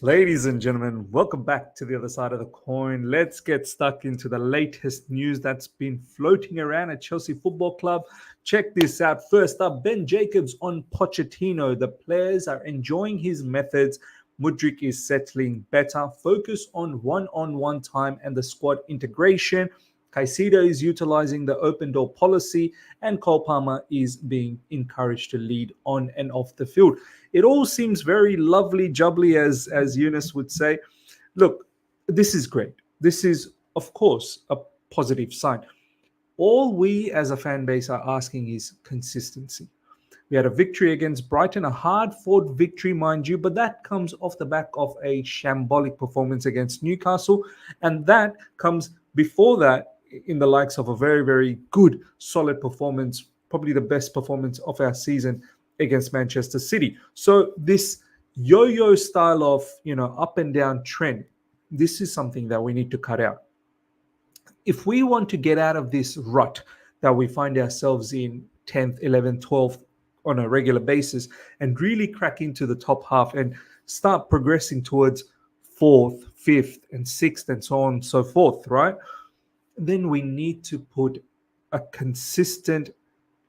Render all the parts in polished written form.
Ladies and gentlemen, welcome back to the other side of the coin. Let's get stuck into the latest news that's been floating around at Chelsea Football Club. Check this out. First up, Ben Jacobs on Pochettino. The players are enjoying his methods. Mudryk is settling better. Focus on one-on-one time and the squad integration. Caicedo is utilizing the open door policy, and Cole Palmer is being encouraged to lead on and off the field. It all seems very lovely jubbly, as Eunice would say. Look, this is great. This is, of course, a positive sign. All we as a fan base are asking is consistency. We had a victory against Brighton, a hard-fought victory, mind you, but that comes off the back of a shambolic performance against Newcastle, and that comes before that in the likes of a very, very good, solid performance, probably the best performance of our season against Manchester City. So this yo-yo style of, up and down trend, this is something that we need to cut out. If we want to get out of this rut that we find ourselves in 10th, 11th, 12th on a regular basis and really crack into the top half and start progressing towards 4th, 5th, and 6th, and so on and so forth, right? Then we need to put a consistent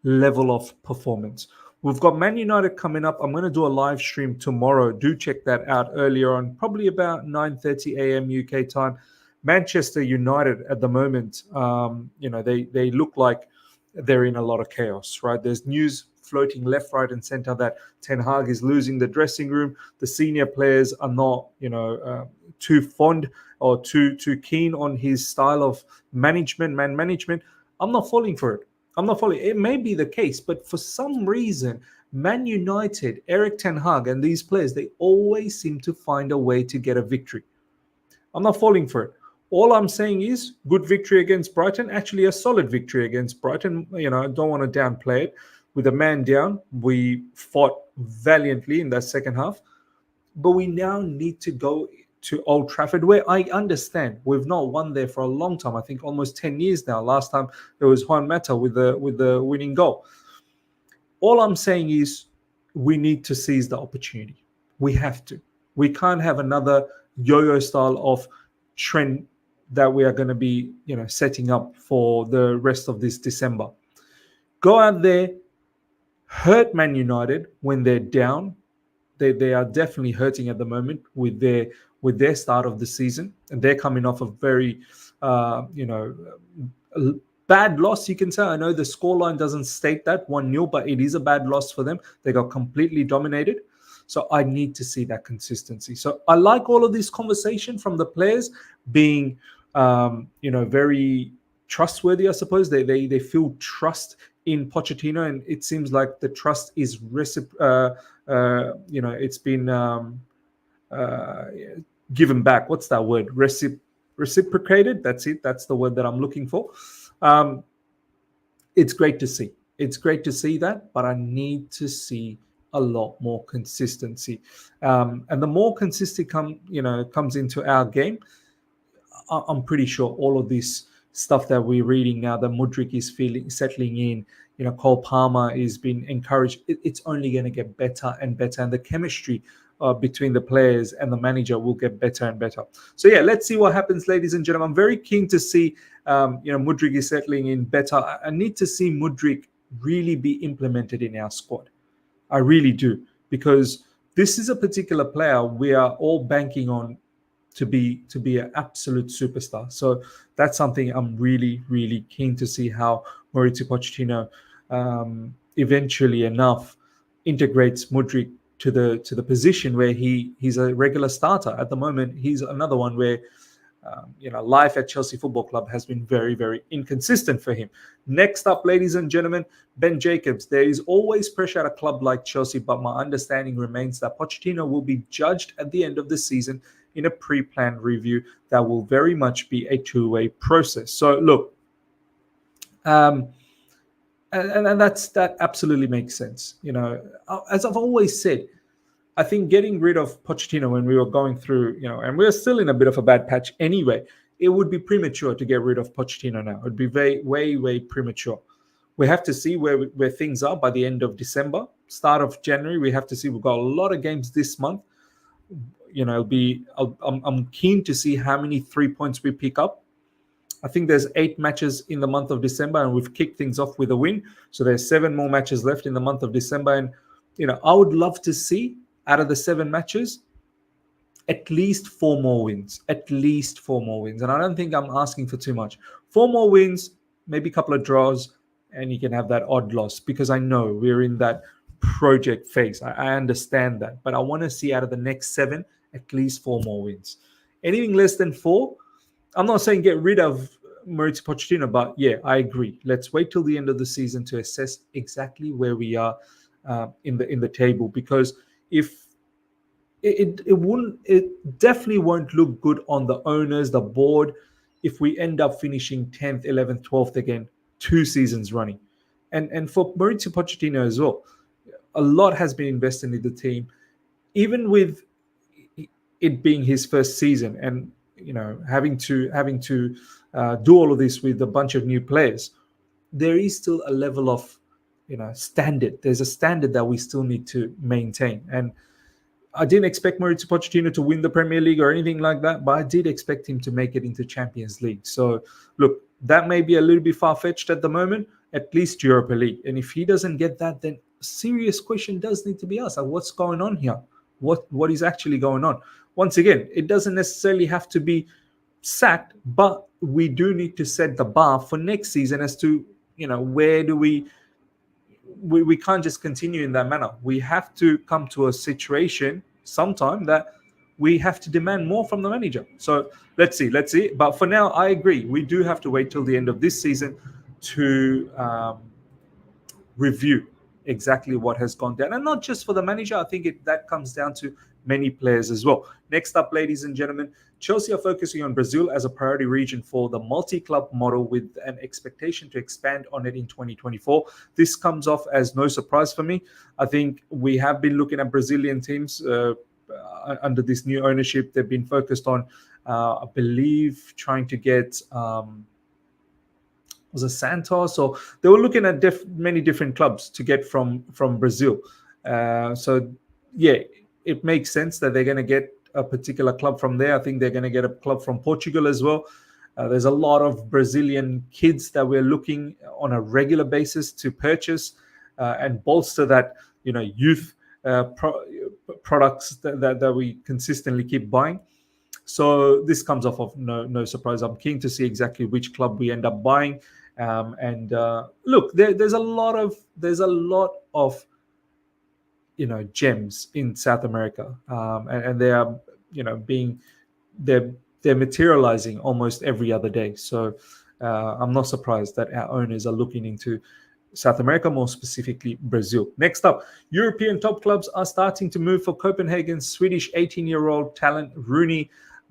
level of performance. We've got Man United coming up. I'm going to do a live stream tomorrow. Do check that out earlier on, probably about 9:30 a.m. UK time. Manchester United at the moment, they look like they're in a lot of chaos, right? There's news floating left, right, and center that Ten Hag is losing the dressing room. The senior players are not, too fond or too keen on his style of man management. I'm not falling for it. I'm not following. It may be the case, but for some reason, Man United, Eric Ten Hag, and these players, they always seem to find a way to get a victory. I'm not falling for it. All I'm saying is good victory against Brighton, actually a solid victory against Brighton. I don't want to downplay it. With a man down, we fought valiantly in that second half, but we now need to go to Old Trafford, where I understand we've not won there for a long time. I think almost 10 years now. Last time there was Juan Mata with the winning goal. All I'm saying is we need to seize the opportunity. We have to. We can't have another yo-yo style of trend that we are going to be, setting up for the rest of this December. Go out there, hurt Man United when they're down. They are definitely hurting at the moment with their start of the season, and they're coming off a very bad loss, you can say. I know the scoreline doesn't state that 1-0, but it is a bad loss for them. They got completely dominated. So I need to see that consistency. So I like all of this conversation from the players being very trustworthy, I suppose. They feel trust in Pochettino, and it seems like the trust is it's been given back. What's that word? Reciprocated. That's it. That's the word that I'm looking for. It's great to see. It's great to see that, but I need to see a lot more consistency. And the more consistency comes into our game, I'm pretty sure all of this stuff that we're reading now, that Mudryk is settling in, Cole Palmer is being encouraged. It's only going to get better and better, and the chemistry between the players and the manager will get better and better. So yeah, let's see what happens, ladies and gentlemen. I'm very keen to see, Mudryk is settling in better. I need to see Mudryk really be implemented in our squad. I really do, because this is a particular player we are all banking on to be an absolute superstar. So that's something I'm really, really keen to see how Mauricio Pochettino eventually enough integrates Mudryk to the position where he's a regular starter. At the moment, he's another one where life at Chelsea Football Club has been very, very inconsistent for him. Next up, ladies and gentlemen, Ben Jacobs. There is always pressure at a club like Chelsea, but my understanding remains that Pochettino will be judged at the end of the season in a pre-planned review that will very much be a two-way process. So look, and that absolutely makes sense. As I've always said, I think getting rid of Pochettino when we were going through, and we're still in a bit of a bad patch anyway, it would be premature to get rid of Pochettino now. It would be way, way premature. We have to see where things are by the end of December, start of January. We have to see. We've got a lot of games this month. I'm keen to see how many 3 points we pick up. I think there's 8 matches in the month of December, and we've kicked things off with a win. So there's 7 more matches left in the month of December, and I would love to see out of the 7 matches at least 4 more wins. At least 4 more wins. And I don't think I'm asking for too much. 4 more wins, maybe a couple of draws, and you can have that odd loss, because I know we're in that project phase. I understand that. But I want to see out of the next 7, at least 4 more wins. Anything less than 4, I'm not saying get rid of Maurizio Pochettino, but yeah, I agree. Let's wait till the end of the season to assess exactly where we are in the table, because if it definitely won't look good on the owners, the board, if we end up finishing 10th, 11th, 12th again 2 seasons running. And for Maurizio Pochettino as well, a lot has been invested in the team, even with it being his first season, and having to do all of this with a bunch of new players. There is still a level of standard. There's a standard that we still need to maintain. And I didn't expect Maurizio Pochettino to win the Premier League or anything like that, but I did expect him to make it into Champions League. So, look, that may be a little bit far-fetched at the moment, at least Europa League. And if he doesn't get that, then a serious question does need to be asked. Like, what's going on here? What is actually going on? Once again, it doesn't necessarily have to be sacked, but we do need to set the bar for next season as to, where do we can't just continue in that manner. We have to come to a situation sometime that we have to demand more from the manager. So let's see. But for now, I agree. We do have to wait till the end of this season to review exactly what has gone down. And not just for the manager. I think that comes down to many players as well. Next up, ladies and gentlemen, Chelsea are focusing on Brazil as a priority region for the multi-club model, with an expectation to expand on it in 2024. This comes off as no surprise for me. I think we have been looking at Brazilian teams under this new ownership. They've been focused on, I believe, trying to get... was it Santos? So they were looking at many different clubs to get from Brazil. So yeah, it makes sense that they're going to get a particular club from there. I think they're going to get a club from Portugal as well. There's a lot of Brazilian kids that we're looking on a regular basis to purchase and bolster that youth products that we consistently keep buying. So this comes off of no surprise. I'm keen to see exactly which club we end up buying. Look, there's a lot of gems in South America, and they are they're materializing almost every other day. So I'm not surprised that our owners are looking into South America, more specifically Brazil. Next up, European top clubs are starting to move for Copenhagen's Swedish 18-year-old talent Roony.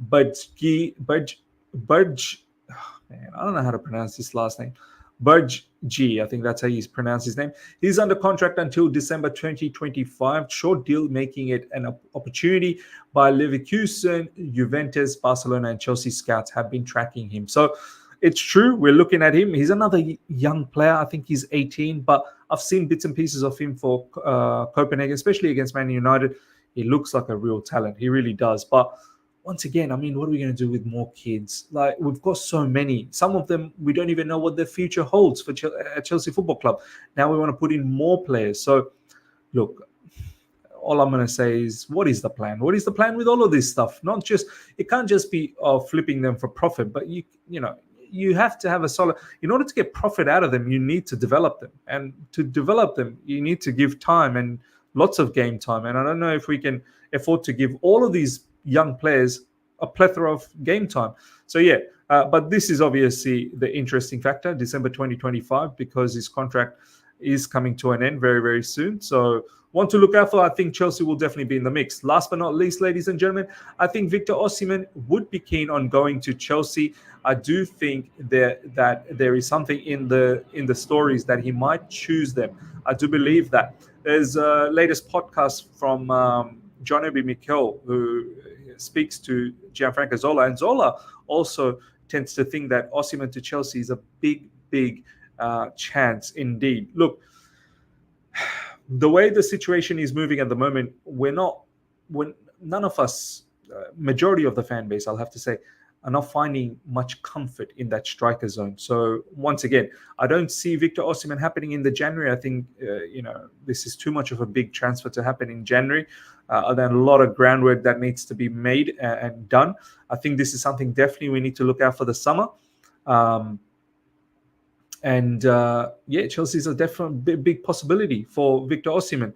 Bardghji, I don't know how to pronounce this last name. Bardghji, I think that's how he's pronounced his name. He's under contract until December 2025. Short deal, making it an opportunity by Leverkusen, Juventus, Barcelona, and Chelsea scouts have been tracking him. So it's true, we're looking at him. He's another young player. I think he's 18, but I've seen bits and pieces of him for Copenhagen, especially against Man United. He looks like a real talent. He really does. But once again, I mean, what are we going to do with more kids? Like, we've got so many. Some of them, we don't even know what their future holds for Chelsea Football Club. Now we want to put in more players. So, look, all I'm going to say is, what is the plan? What is the plan with all of this stuff? Not just, it can't just be flipping them for profit, but you have to have a solid, in order to get profit out of them, you need to develop them. And to develop them, you need to give time and lots of game time. And I don't know if we can afford to give all of these young players a plethora of game time. So yeah, but this is obviously the interesting factor, December 2025, because his contract is coming to an end very, very soon. So one to look out for. I think Chelsea will definitely be in the mix. Last but not least, ladies and gentlemen, I think Victor Osimhen would be keen on going to Chelsea. I do think that there is something in the stories that he might choose them. I do believe that. There's a latest podcast from John Obi Mikel, who speaks to Gianfranco Zola, and Zola also tends to think that Osimhen to Chelsea is a big chance indeed. Look, the way the situation is moving at the moment, none of us majority of the fan base, I'll have to say, are not finding much comfort in that striker zone. So once again, I don't see Victor Osimhen happening in the January. I think this is too much of a big transfer to happen in January. Then a lot of groundwork that needs to be made and done. I think this is something definitely we need to look out for the summer. Chelsea's a definite big possibility for Victor Osimhen.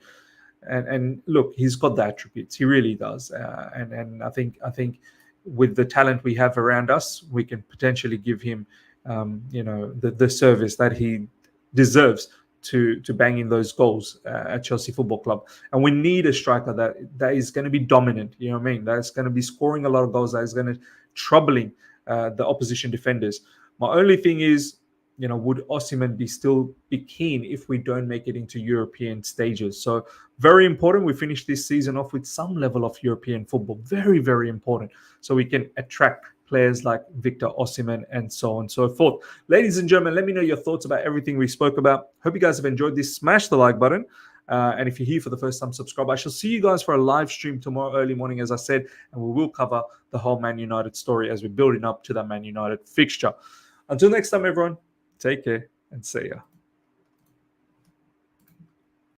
And look, he's got the attributes. He really does. And I think with the talent we have around us, we can potentially give him, the service that he deserves to bang in those goals at Chelsea Football Club. And we need a striker that is going to be dominant. You know what I mean? That's going to be scoring a lot of goals. That is going to troubling the opposition defenders. My only thing is, would Osimhen still be keen if we don't make it into European stages? So very important. We finish this season off with some level of European football. Very, very important. So we can attract players like Victor Osimhen and so on and so forth. Ladies and gentlemen, let me know your thoughts about everything we spoke about. Hope you guys have enjoyed this. Smash the like button. And if you're here for the first time, subscribe. I shall see you guys for a live stream tomorrow early morning, as I said, and we will cover the whole Man United story as we're building up to that Man United fixture. Until next time, everyone. Take care and see ya.